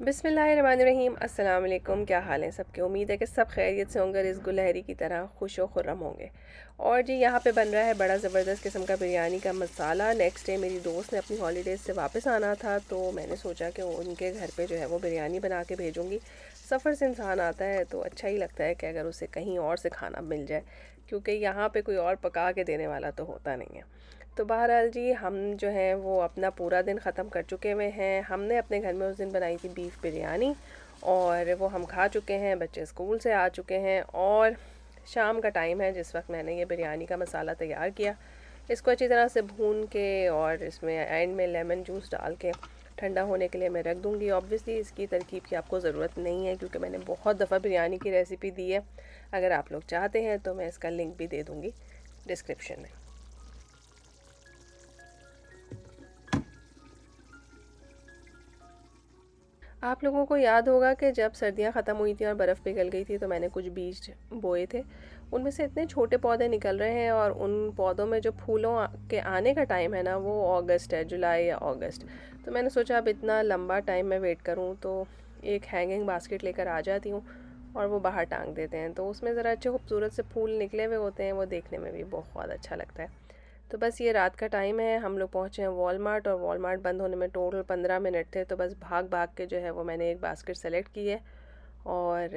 बिस्मिल्लाहिर्रहमानिर्रहीम। अस्सलाम वालेकुम। क्या हाल है सबके? उम्मीद है कि सब खैरियत से होंगे, इस गुलहरी की तरह खुश व खुर्रम होंगे। और जी यहाँ पे बन रहा है बड़ा ज़बरदस्त किस्म का बिरयानी का मसाला। नेक्स्ट डे मेरी दोस्त ने अपनी हॉलीडेज़ से वापस आना था, तो मैंने सोचा कि उनके घर पे जो है वो बिरयानी बना के भेजूँगी। सफ़र से इंसान आता है तो अच्छा ही लगता है कि अगर उसे कहीं और से खाना मिल जाए, क्योंकि यहाँ पे कोई और पका के देने वाला तो होता नहीं है। तो बहरहाल जी हम जो हैं वो अपना पूरा दिन ख़त्म कर चुके हुए हैं। हमने अपने घर में उस दिन बनाई थी बीफ बिरयानी और वो हम खा चुके हैं। बच्चे स्कूल से आ चुके हैं और शाम का टाइम है जिस वक्त मैंने ये बिरयानी का मसाला तैयार किया। इसको अच्छी तरह से भून के और इसमें एंड में लेमन जूस डाल के ठंडा होने के लिए मैं रख दूँगी। ऑब्वियसली इसकी तरकीब की आपको ज़रूरत नहीं है क्योंकि मैंने बहुत दफ़ा बिरयानी की रेसिपी दी है। अगर आप लोग चाहते हैं तो मैं इसका लिंक भी दे दूँगी डिस्क्रिप्शन में। आप लोगों को याद होगा कि जब सर्दियां ख़त्म हुई थी और बर्फ़ पिघल गई थी तो मैंने कुछ बीज बोए थे। उनमें से इतने छोटे पौधे निकल रहे हैं और उन पौधों में जो फूलों के आने का टाइम है ना, वो अगस्त है, जुलाई या अगस्त। तो मैंने सोचा अब इतना लंबा टाइम मैं वेट करूं तो एक हैंगिंग बास्केट लेकर आ जाती हूँ और वो बाहर टांग देते हैं, तो उसमें ज़रा अच्छे खूबसूरत से फूल निकले हुए होते हैं, वो देखने में भी बहुत अच्छा लगता है। तो बस ये रात का टाइम है, हम लोग पहुँचे हैं वॉलमार्ट और वॉलमार्ट बंद होने में टोटल 15 मिनट थे। तो बस भाग भाग के जो है वो मैंने एक बास्केट सेलेक्ट की है और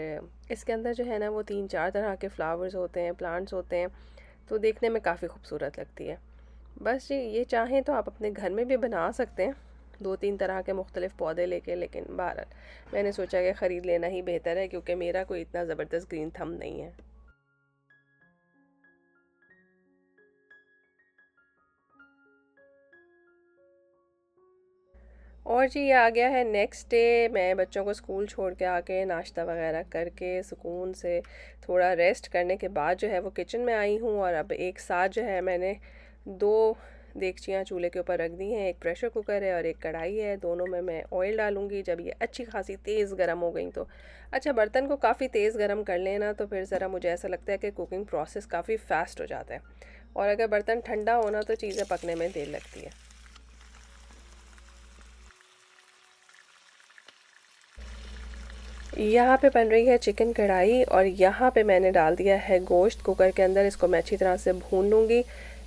इसके अंदर जो है ना वो 3-4 तरह के फ्लावर्स होते हैं, प्लांट्स होते हैं, तो देखने में काफ़ी खूबसूरत लगती है। बस जी ये चाहें तो आप अपने घर में भी बना सकते हैं 2-3 तरह के मुख्तलिफ पौधे लेके, लेकिन बहरहाल मैंने सोचा कि ख़रीद लेना ही बेहतर है क्योंकि मेरा कोई इतना ज़बरदस्त ग्रीन थंब नहीं है। और जी ये आ गया है नेक्स्ट डे। मैं बच्चों को स्कूल छोड़ के आके नाश्ता वगैरह करके सुकून से थोड़ा रेस्ट करने के बाद जो है वो किचन में आई हूँ और अब एक साथ जो है मैंने 2 देगचियाँ चूल्हे के ऊपर रख दी हैं। एक प्रेशर कुकर है और एक कढ़ाई है। दोनों में मैं ऑयल डालूँगी। जब ये अच्छी खासी तेज़ गर्म हो गई तो अच्छा, बर्तन को काफ़ी तेज़ गर्म कर लेना तो फिर ज़रा मुझे ऐसा लगता है कि कुकिंग प्रोसेस काफ़ी फ़ास्ट हो जाता है, और अगर बर्तन ठंडा होना तो चीज़ें पकने में देर लगती है। यहाँ पे बन रही है चिकन कढ़ाई और यहाँ पे मैंने डाल दिया है गोश्त कुकर के अंदर। इसको मैं अच्छी तरह से भून लूँगी।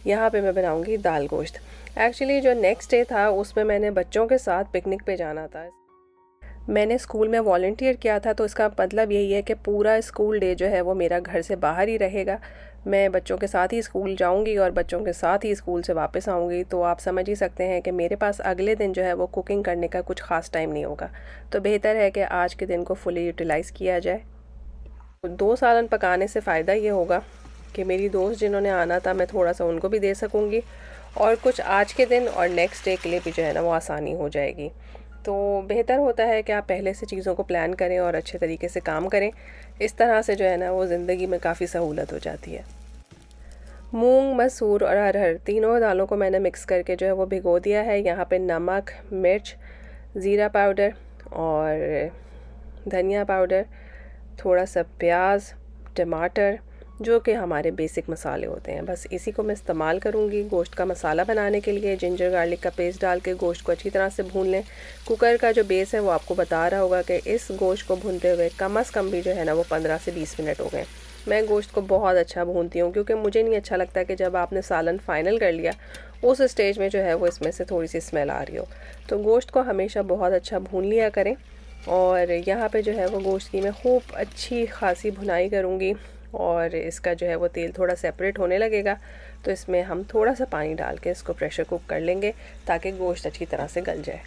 यहाँ पे मैं बनाऊँगी दाल गोश्त। एक्चुअली जो नेक्स्ट डे था उसमें मैंने बच्चों के साथ पिकनिक पे जाना था। मैंने स्कूल में वॉलंटियर किया था, तो इसका मतलब यही है कि पूरा स्कूल डे जो है वो मेरा घर से बाहर ही रहेगा। मैं बच्चों के साथ ही स्कूल जाऊंगी और बच्चों के साथ ही स्कूल से वापस आऊंगी, तो आप समझ ही सकते हैं कि मेरे पास अगले दिन जो है वो कुकिंग करने का कुछ ख़ास टाइम नहीं होगा। तो बेहतर है कि आज के दिन को फुली यूटिलाइज़ किया जाए। 2 सालन पकाने से फ़ायदा ये होगा कि मेरी दोस्त जिन्होंने आना था मैं थोड़ा सा उनको भी दे सकूँगी और कुछ आज के दिन और नेक्स्ट डे के लिए भी जो है ना वो आसानी हो जाएगी। तो बेहतर होता है कि आप पहले से चीज़ों को प्लान करें और अच्छे तरीके से काम करें। इस तरह से जो है ना वो ज़िंदगी में काफ़ी सहूलत हो जाती है। मूंग, मसूर और अरहर तीनों दालों को मैंने मिक्स करके जो है वो भिगो दिया है। यहाँ पे नमक, मिर्च, ज़ीरा पाउडर और धनिया पाउडर, थोड़ा सा प्याज, टमाटर, जो कि हमारे बेसिक मसाले होते हैं, बस इसी को मैं इस्तेमाल करूँगी गोश्त का मसाला बनाने के लिए। जिंजर गार्लिक का पेस्ट डाल के गोश्त को अच्छी तरह से भून लें। कुकर का जो बेस है वो आपको बता रहा होगा कि इस गोश्त को भूनते हुए कम से कम भी जो है ना वो 15 से 20 मिनट हो गए। मैं गोश्त को बहुत अच्छा भूनती हूँ क्योंकि मुझे नहीं अच्छा लगता कि जब आपने सालन फ़ाइनल कर लिया उस स्टेज में जो है वो इसमें से थोड़ी सी स्मेल आ रही हो। तो गोश्त को हमेशा बहुत अच्छा भून लिया करें। और यहाँ पे जो है वो गोश्त की मैं खूब अच्छी खासी भुनाई करूँगी और इसका जो है वो तेल थोड़ा सेपरेट होने लगेगा, तो इसमें हम थोड़ा सा पानी डाल के इसको प्रेशर कुक कर लेंगे ताकि गोश्त अच्छी तरह से गल जाए।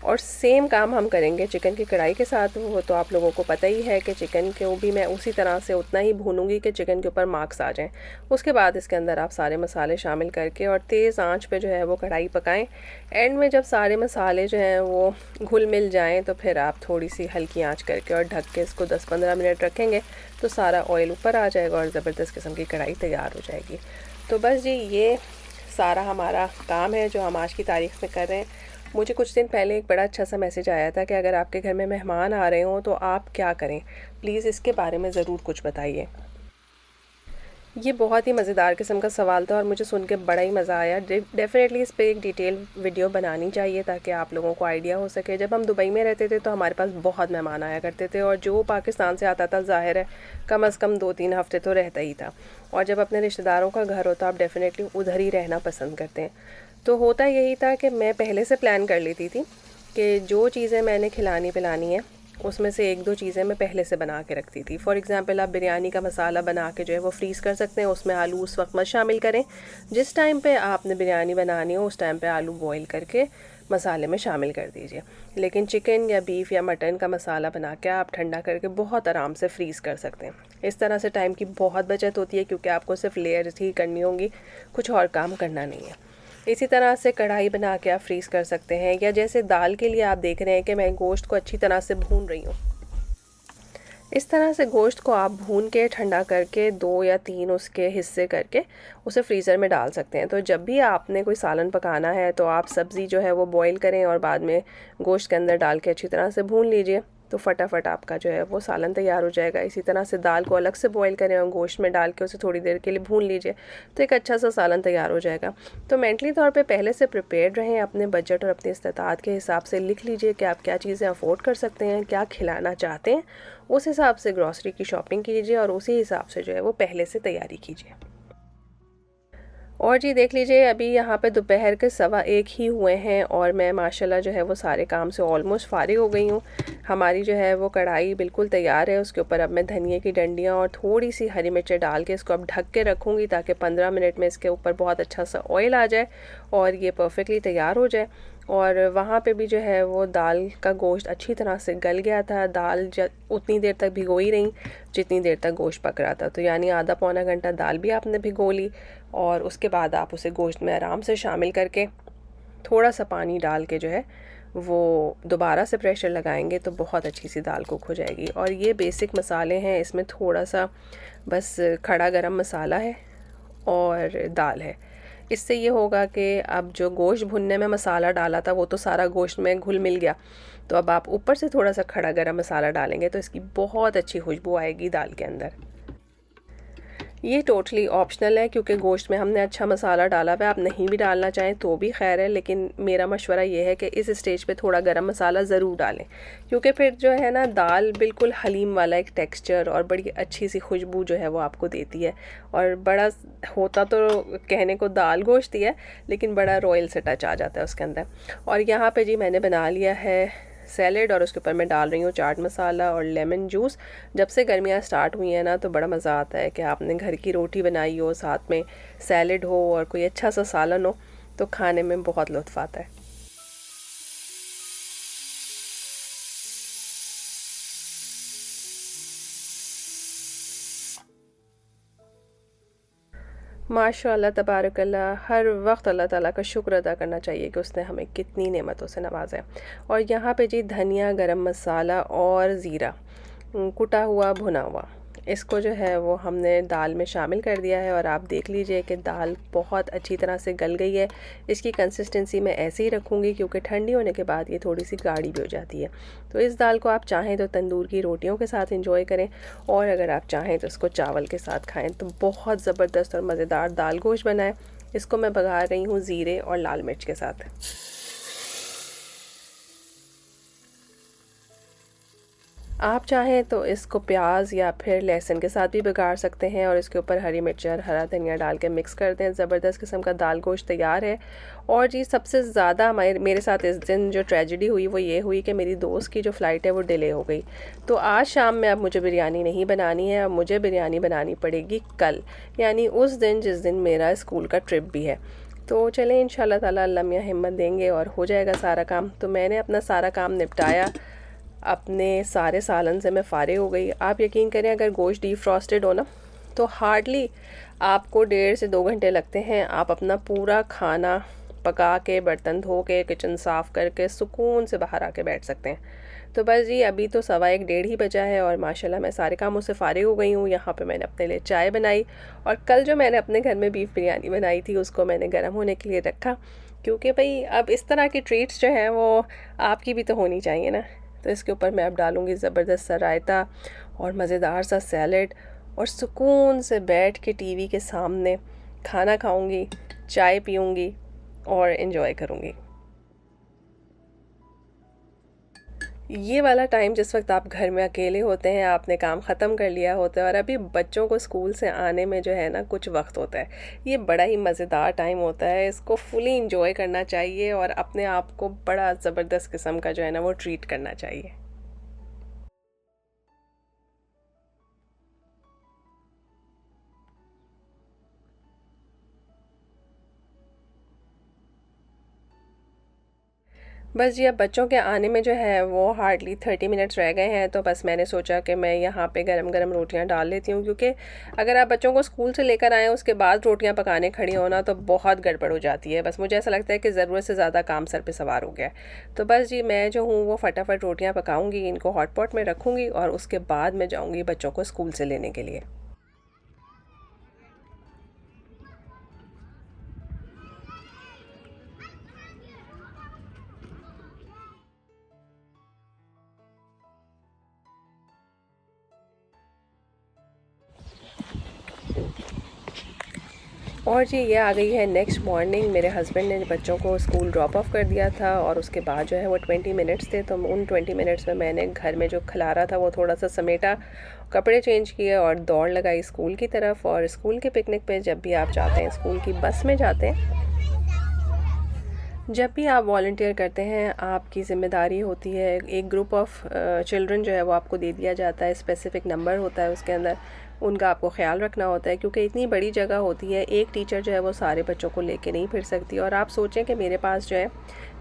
और सेम काम हम करेंगे चिकन की कढ़ाई के साथ। वो तो आप लोगों को पता ही है कि चिकन को भी मैं उसी तरह से उतना ही भूनूंगी कि चिकन के ऊपर मार्क्स आ जाएं। उसके बाद इसके अंदर आप सारे मसाले शामिल करके और तेज़ आंच पे जो है वो कढ़ाई पकाएं। एंड में जब सारे मसाले जो हैं वो घुल मिल जाएं तो फिर आप थोड़ी सी हल्की आंच करके और ढक के इसको 10-15 मिनट रखेंगे तो सारा ऑयल ऊपर आ जाएगा और ज़बरदस्त किस्म की कढ़ाई तैयार हो जाएगी। तो बस जी ये सारा हमारा काम है जो हम आज की तारीख में कर रहे हैं। मुझे कुछ दिन पहले एक बड़ा अच्छा सा मैसेज आया था कि अगर आपके घर में मेहमान आ रहे हों तो आप क्या करें, प्लीज़ इसके बारे में ज़रूर कुछ बताइए। ये बहुत ही मज़ेदार किस्म का सवाल था और मुझे सुन के बड़ा ही मज़ा आया। डेफ़िनेटली इस पे एक डिटेल वीडियो बनानी चाहिए ताकि आप लोगों को आइडिया हो सके। जब हम दुबई में रहते थे तो हमारे पास बहुत मेहमान आया करते थे और जो पाकिस्तान से आता था ज़ाहिर है कम से कम 2-3 हफ़्ते तो रहता ही था। और जब अपने रिश्तेदारों का घर होता आप डेफ़िनेटली उधर ही रहना पसंद करते हैं। तो होता यही था कि मैं पहले से प्लान कर लेती थी कि जो चीज़ें मैंने खिलानी पिलानी है उसमें से 1-2 चीज़ें मैं पहले से बना के रखती थी। फॉर एग्ज़ाम्पल आप बिरयानी का मसाला बना के जो है वो फ्रीज़ कर सकते हैं, उसमें आलू उस वक्त मत शामिल करें। जिस टाइम पे आपने बिरयानी बनानी हो उस टाइम पे आलू बॉईल करके मसाले में शामिल कर दीजिए। लेकिन चिकन या बीफ या मटन का मसाला बना के आप ठंडा करके बहुत आराम से फ्रीज़ कर सकते हैं। इस तरह से टाइम की बहुत बचत होती है क्योंकि आपको सिर्फ लेयर्स ही करनी होंगी, कुछ और काम करना नहीं है। इसी तरह से कढ़ाई बना के आप फ्रीज़ कर सकते हैं, या जैसे दाल के लिए आप देख रहे हैं कि मैं गोश्त को अच्छी तरह से भून रही हूँ। इस तरह से गोश्त को आप भून के ठंडा करके 2 या 3 उसके हिस्से करके उसे फ्रीज़र में डाल सकते हैं। तो जब भी आपने कोई सालन पकाना है तो आप सब्ज़ी जो है वो बॉईल करें और बाद में गोश्त के अंदर डाल के अच्छी तरह से भून लीजिए, तो फटाफट आपका जो है वो सालन तैयार हो जाएगा। इसी तरह से दाल को अलग से बॉईल करें और गोश्त में डाल के उसे थोड़ी देर के लिए भून लीजिए, तो एक अच्छा सा सालन तैयार हो जाएगा। तो मेंटली तौर पे पहले से प्रिपेयर्ड रहें, अपने बजट और अपनी इस्तात के हिसाब से लिख लीजिए कि आप क्या चीज़ें अफोर्ड कर सकते हैं, क्या खिलाना चाहते हैं। उस हिसाब से ग्रॉसरी की शॉपिंग कीजिए और उसी हिसाब से जो है वो पहले से तैयारी कीजिए। और जी देख लीजिए अभी यहाँ पे दोपहर के 1:15 ही हुए हैं और मैं माशाल्लाह जो है वो सारे काम से ऑलमोस्ट फारिग हो गई हूँ। हमारी जो है वो कढ़ाई बिल्कुल तैयार है। उसके ऊपर अब मैं धनिए की डंडियाँ और थोड़ी सी हरी मिर्चें डाल के इसको अब ढक के रखूँगी ताकि 15 मिनट में इसके ऊपर बहुत अच्छा सा ऑयल आ जाए और ये परफेक्टली तैयार हो जाए। और वहाँ पे भी जो है वो दाल का गोश्त अच्छी तरह से गल गया था। दाल उतनी देर तक भिगोई रही जितनी देर तक गोश्त पक रहा था, तो यानी आधा पौना घंटा दाल भी आपने भिगो ली और उसके बाद आप उसे गोश्त में आराम से शामिल करके थोड़ा सा पानी डाल के जो है वो दोबारा से प्रेशर लगाएंगे तो बहुत अच्छी सी दाल कुक हो जाएगी। और ये बेसिक मसाले हैं, इसमें थोड़ा सा बस खड़ा गरम मसाला है और दाल है। इससे ये होगा कि अब जो गोश्त भुनने में मसाला डाला था वो तो सारा गोश्त में घुल मिल गया, तो अब आप ऊपर से थोड़ा सा खड़ा गरम मसाला डालेंगे तो इसकी बहुत अच्छी खुशबू आएगी दाल के अंदर। ये टोटली ऑप्शनल है क्योंकि गोश्त में हमने अच्छा मसाला डाला हुआ है। आप नहीं भी डालना चाहें तो भी खैर है, लेकिन मेरा मशवरा ये है कि इस स्टेज पे थोड़ा गरम मसाला ज़रूर डालें क्योंकि फिर जो है ना दाल बिल्कुल हलीम वाला एक टेक्सचर और बड़ी अच्छी सी खुशबू जो है वो आपको देती है। और बड़ा होता तो कहने को दाल गोश्त ही है लेकिन बड़ा रॉयल से टच आ जाता है उसके अंदर। और यहाँ पर जी मैंने बना लिया है सैलेड और उसके ऊपर मैं डाल रही हूँ चाट मसाला और लेमन जूस। जब से गर्मियाँ स्टार्ट हुई हैं ना तो बड़ा मज़ा आता है कि आपने घर की रोटी बनाई हो, साथ में सैलेड हो और कोई अच्छा सा सालन हो, तो खाने में बहुत लुत्फ़ आता है। माशाअल्लाह तबारकल्लाह, हर वक्त अल्लाह ताला का शुक्र अदा करना चाहिए कि उसने हमें कितनी नेमतों से नवाजा है। और यहाँ पे जी धनिया, गरम मसाला और ज़ीरा कुटा हुआ भुना हुआ, इसको जो है वो हमने दाल में शामिल कर दिया है और आप देख लीजिए कि दाल बहुत अच्छी तरह से गल गई है। इसकी कंसिस्टेंसी मैं ऐसे ही रखूँगी क्योंकि ठंडी होने के बाद ये थोड़ी सी गाढ़ी भी हो जाती है। तो इस दाल को आप चाहें तो तंदूर की रोटियों के साथ इंजॉय करें और अगर आप चाहें तो इसको चावल के साथ खाएँ तो बहुत ज़बरदस्त और मज़ेदार दाल गोश्त बना है। इसको मैं पका रही हूँ ज़ीरे और लाल मिर्च के साथ। आप चाहें तो इसको प्याज या फिर लहसुन के साथ भी बिगाड़ सकते हैं और इसके ऊपर हरी मिर्च और हरा धनिया डाल के मिक्स कर दें। ज़बरदस्त किस्म का दाल गोश्त तैयार है। और जी सबसे ज़्यादा मेरे साथ इस दिन जो ट्रेजेडी हुई वो ये हुई कि मेरी दोस्त की जो फ़्लाइट है वो डिले हो गई। तो आज शाम में अब मुझे बिरयानी नहीं बनानी है, अब मुझे बिरयानी बनानी पड़ेगी कल, यानी उस दिन जिस दिन मेरा स्कूल का ट्रिप भी है। तो चलें इंशाल्लाह ताला अल्लाह मियां हिम्मत देंगे और हो जाएगा सारा काम। तो मैंने अपना सारा काम निपटाया, अपने सारे सालन से मैं फ़ारिग हो गई। आप यकीन करें अगर गोश्त डीप फ्रॉस्टेड हो ना तो हार्डली आपको 1.5 से 2 घंटे लगते हैं। आप अपना पूरा खाना पका के, बर्तन धो के, किचन साफ़ करके सुकून से बाहर आके बैठ सकते हैं। तो बस जी अभी तो 1:15 1:30 ही बजा है और माशाल्लाह मैं सारे कामों से फ़ारिग हो गई हूँ। यहाँ पे मैंने अपने लिए चाय बनाई और कल जो मैंने अपने घर में बीफ बिरयानी बनाई थी उसको मैंने गर्म होने के लिए रखा क्योंकि भाई अब इस तरह की ट्रीट्स जो हैं वो आपकी भी तो होनी चाहिए ना। तो इसके ऊपर मैं अब डालूँगी ज़बरदस्त सा रायता और मज़ेदार सा सैलेड और सुकून से बैठ के टीवी के सामने खाना खाऊंगी, चाय पीऊंगी और इन्जॉय करूंगी। ये वाला टाइम जिस वक्त आप घर में अकेले होते हैं, आपने काम ख़त्म कर लिया होता है और अभी बच्चों को स्कूल से आने में जो है ना कुछ वक्त होता है, ये बड़ा ही मज़ेदार टाइम होता है। इसको फुली इंजॉय करना चाहिए और अपने आप को बड़ा ज़बरदस्त किस्म का जो है ना वो ट्रीट करना चाहिए। बस जी, अब बच्चों के आने में जो है वो हार्डली 30 मिनट्स रह गए हैं, तो बस मैंने सोचा कि मैं यहाँ पे गरम गरम रोटियाँ डाल लेती हूँ, क्योंकि अगर आप बच्चों को स्कूल से लेकर आएँ उसके बाद रोटियाँ पकाने खड़ी होना तो बहुत गड़बड़ हो जाती है। बस मुझे ऐसा लगता है कि ज़रूरत से ज़्यादा काम सर पे सवार हो गया है। तो बस जी, मैं जो हूँ वो फटाफट रोटियाँ पकाऊँगी, इनको हॉट पॉट में रखूँगी और उसके बाद मैं जाऊँगी बच्चों को स्कूल से लेने के लिए। और जी, ये आ गई है नेक्स्ट मॉर्निंग। मेरे हस्बैंड ने बच्चों को स्कूल ड्रॉप ऑफ कर दिया था और उसके बाद जो है वो 20 मिनट्स थे, तो उन 20 मिनट्स में मैंने घर में जो खलारा था वो थोड़ा सा समेटा, कपड़े चेंज किए और दौड़ लगाई स्कूल की तरफ। और स्कूल के पिकनिक पे जब भी आप जाते हैं, स्कूल की बस में जाते हैं, जब भी आप वॉलंटियर करते हैं, आपकी ज़िम्मेदारी होती है, एक ग्रुप ऑफ चिल्ड्रन जो है वो आपको दे दिया जाता है, स्पेसिफ़िक नंबर होता है उसके अंदर, उनका आपको ख़्याल रखना होता है, क्योंकि इतनी बड़ी जगह होती है, एक टीचर जो है वो सारे बच्चों को लेके नहीं फिर सकती। और आप सोचें कि मेरे पास जो है,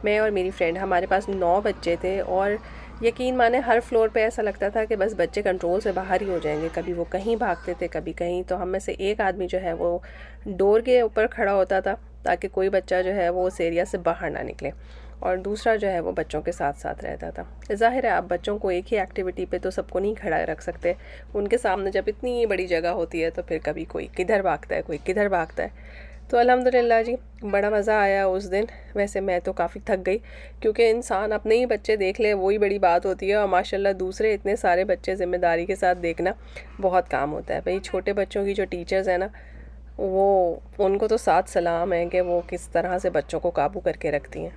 मैं और मेरी फ्रेंड, हमारे पास 9 बच्चे थे और यकीन माने हर फ्लोर पे ऐसा लगता था कि बस बच्चे कंट्रोल से बाहर ही हो जाएंगे। कभी वो कहीं भागते थे, कभी कहीं। तो हम में से एक आदमी जो है वो डोर के ऊपर खड़ा होता था ताकि कोई बच्चा जो है वो उस एरिया से बाहर ना निकले, और दूसरा जो है वो बच्चों के साथ साथ रहता था। ज़ाहिर है आप बच्चों को एक ही एक्टिविटी पे तो सबको नहीं खड़ा रख सकते, उनके सामने जब इतनी बड़ी जगह होती है तो फिर कभी कोई किधर भागता है, कोई किधर भागता है। तो अल्हम्दुलिल्लाह जी, बड़ा मज़ा आया उस दिन। वैसे मैं तो काफ़ी थक गई, क्योंकि इंसान अपने ही बच्चे देख ले वही बड़ी बात होती है, और माशाल्लाह दूसरे इतने सारे बच्चे ज़िम्मेदारी के साथ देखना बहुत काम होता है। भाई छोटे बच्चों की जो टीचर्स हैं ना, वो उनको तो साथ सलाम है कि वो किस तरह से बच्चों को काबू करके रखती हैं।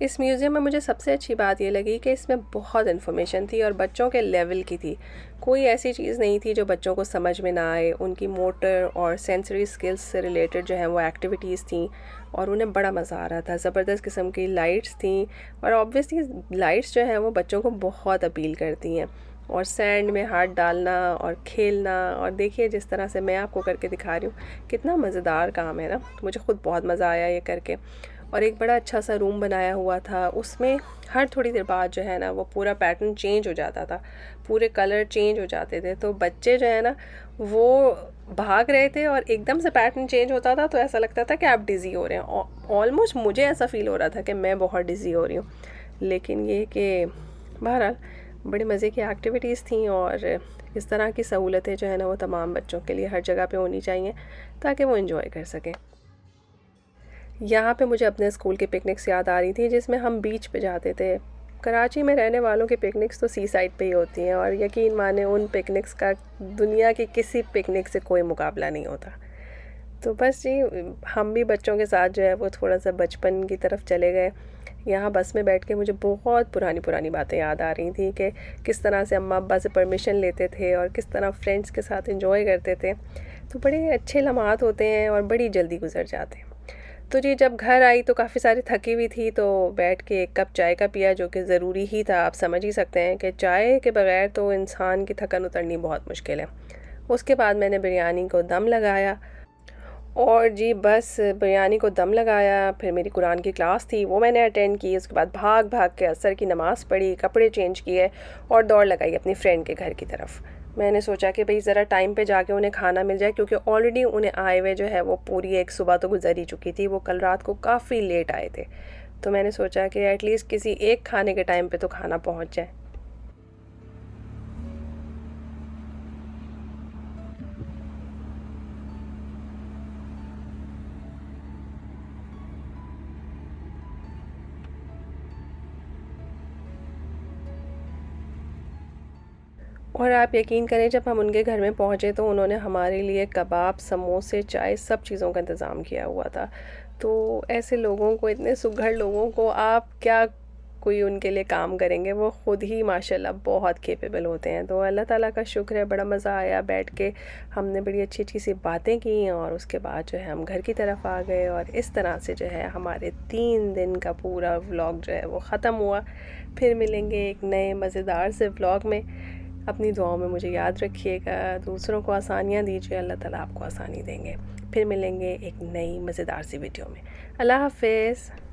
इस म्यूज़ियम में मुझे सबसे अच्छी बात ये लगी कि इसमें बहुत इन्फॉर्मेशन थी और बच्चों के लेवल की थी। कोई ऐसी चीज़ नहीं थी जो बच्चों को समझ में ना आए। उनकी मोटर और सेंसरी स्किल्स से रिलेटेड जो है वो एक्टिविटीज़ थी और उन्हें बड़ा मज़ा आ रहा था। ज़बरदस्त किस्म की लाइट्स थी और ऑब्वियसली लाइट्स जो हैं वो बच्चों को बहुत अपील करती हैं। और सैंड में हाथ डालना और खेलना, और देखिए जिस तरह से मैं आपको करके दिखा रही हूँ, कितना मज़ेदार काम है ना। मुझे ख़ुद बहुत मज़ा आया ये करके। और एक बड़ा अच्छा सा रूम बनाया हुआ था, उसमें हर थोड़ी देर बाद जो है ना वो पूरा पैटर्न चेंज हो जाता था, पूरे कलर चेंज हो जाते थे। तो बच्चे जो है ना वो भाग रहे थे और एकदम से पैटर्न चेंज होता था, तो ऐसा लगता था कि आप डिज़ी हो रहे हैं। ऑलमोस्ट मुझे ऐसा फ़ील हो रहा था कि मैं बहुत डिज़ी हो रही हूँ। लेकिन ये कि बहरहाल बड़े मज़े की एक्टिविटीज़ थी और इस तरह की सहूलतें जो है ना वो तमाम बच्चों के लिए हर जगह पे होनी चाहिए ताकि वो एंजॉय कर सकें। यहाँ पे मुझे अपने स्कूल की पिकनिक्स याद आ रही थी जिसमें हम बीच पे जाते थे। कराची में रहने वालों की पिकनिक्स तो सी साइड पे ही होती हैं और यकीन माने उन पिकनिक्स का दुनिया की किसी पिकनिक से कोई मुकाबला नहीं होता। तो बस जी, हम भी बच्चों के साथ जो है वो थोड़ा सा बचपन की तरफ चले गए। यहाँ बस में बैठ के मुझे बहुत पुरानी पुरानी बातें याद आ रही थी कि किस तरह से अम्मा अब्बा से परमिशन लेते थे और किस तरह फ्रेंड्स के साथ एंजॉय करते थे। तो बड़े अच्छे लम्हात होते हैं और बड़ी जल्दी गुजर जाते हैं। तो जी, जब घर आई तो काफ़ी सारी थकी हुई थी, तो बैठ के एक कप चाय का पिया, जो कि ज़रूरी ही था। आप समझ ही सकते हैं कि चाय के बगैर तो इंसान की थकन उतरनी बहुत मुश्किल है। उसके बाद मैंने बिरयानी को दम लगाया और जी बस बिरयानी को दम लगाया। फिर मेरी कुरान की क्लास थी, वो मैंने अटेंड की। उसके बाद भाग भाग के असर की नमाज़ पढ़ी, कपड़े चेंज किए और दौड़ लगाई अपनी फ्रेंड के घर की तरफ। मैंने सोचा कि भाई ज़रा टाइम पे जाके उन्हें खाना मिल जाए, क्योंकि ऑलरेडी उन्हें आए हुए जो है वो पूरी एक सुबह तो गुजर ही चुकी थी। वो कल रात को काफ़ी लेट आए थे, तो मैंने सोचा कि एटलीस्ट किसी एक खाने के टाइम पे तो खाना पहुंच जाए। और आप यकीन करें जब हम उनके घर में पहुँचे तो उन्होंने हमारे लिए कबाब, समोसे, चाय सब चीज़ों का इंतज़ाम किया हुआ था। तो ऐसे लोगों को, इतने सुघड़ लोगों को आप क्या कोई उनके लिए काम करेंगे, वो ख़ुद ही माशाल्लाह बहुत कैपेबल होते हैं। तो अल्लाह ताला का शुक्र है, बड़ा मज़ा आया बैठ के, हमने बड़ी अच्छी सी बातें की और उसके बाद जो है हम घर की तरफ आ गए और इस तरह से जो है हमारे 3 दिन का पूरा व्लॉग जो है वो ख़त्म हुआ। फिर मिलेंगे एक नए मज़ेदार से व्लॉग में। अपनी दुआओं में मुझे याद रखिएगा, दूसरों को आसानियाँ दीजिए, अल्लाह ताला आपको आसानी देंगे। फिर मिलेंगे एक नई मज़ेदार सी वीडियो में। अल्लाह हाफ़िज़।